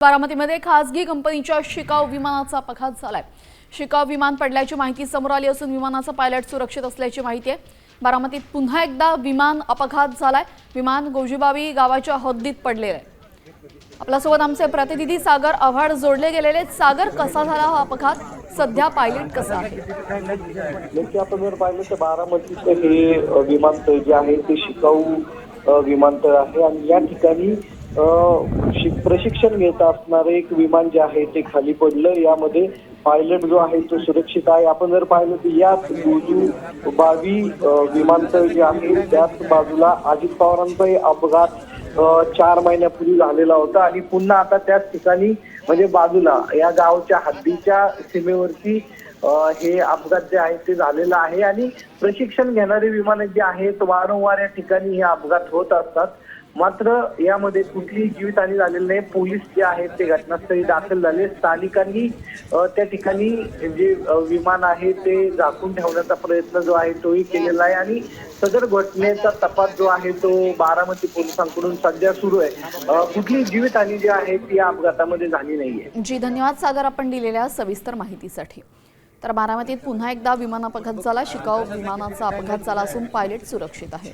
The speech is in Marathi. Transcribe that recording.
बारामतीमध्ये खासगी कंपनीच्या शिकाऊ विमानाचा अपघात झालाय। शिकाऊ विमान पडल्याची माहिती समोर आली असून विमानाचा पायलट सुरक्षित असल्याची माहिती आहे। बारामतीत पुन्हा एकदा विमान अपघात झालाय। विमान गोजीबावी गावाच्या हद्दीत पडलेले आहे। आपल्यासोबत आमचे प्रतिनिधी सागर आव्हाड जोडले गेलेले। सागर, कसा झाला हा अपघात? सध्या पायलट कसा आहे? आपण जर पाहिलं तर बारामतीचं हे विमानतळ जे आहे ते शिकाऊ विमानतळ आहे आणि या ठिकाणी प्रशिक्षण घेत असणारे एक विमान जे आहे ते खाली पडलं। यामध्ये पायलट जो आहे तो सुरक्षित आहे। आपण जर पाहिलं तर या गोजीबावी विमानतळ जे आहे त्याच बाजूला अजित पवारांचा अपघात 4 महिन्यापूर्वी झालेला होता आणि पुन्हा आता त्याच ठिकाणी म्हणजे बाजूला या गावच्या हद्दीच्या सीमेवरती हे अपघात जे आहे ते झालेला आहे आणि प्रशिक्षण घेणारे विमान जे आहेत वारंवार या ठिकाणी हे अपघात होत असतात। मात्र यामध्ये कुठलीही जीवितहानी झालेली नाही। पोलीस जे आहेत ते घटनास्थळी दाखल झाले। स्थानिकांनी त्या ठिकाणी जे विमान आहे ते झाकून ठेवण्याचा प्रयत्न जो आहे तोही केलेला आहे आणि सदर घटनेचा तपास जो आहे तो बारामती पोलिसांकडून सध्या सुरू आहे। कुठलीही जीवितहानी जी आहे ती या अपघातामध्ये झाली नाहीये। जी, धन्यवाद सागर, आपण दिलेल्या सविस्तर माहितीसाठी। तर बारामतीत पुन्हा एकदा विमान अपघात झाला। शिकाऊ विमानाचा अपघात झाला असून पायलट सुरक्षित आहे।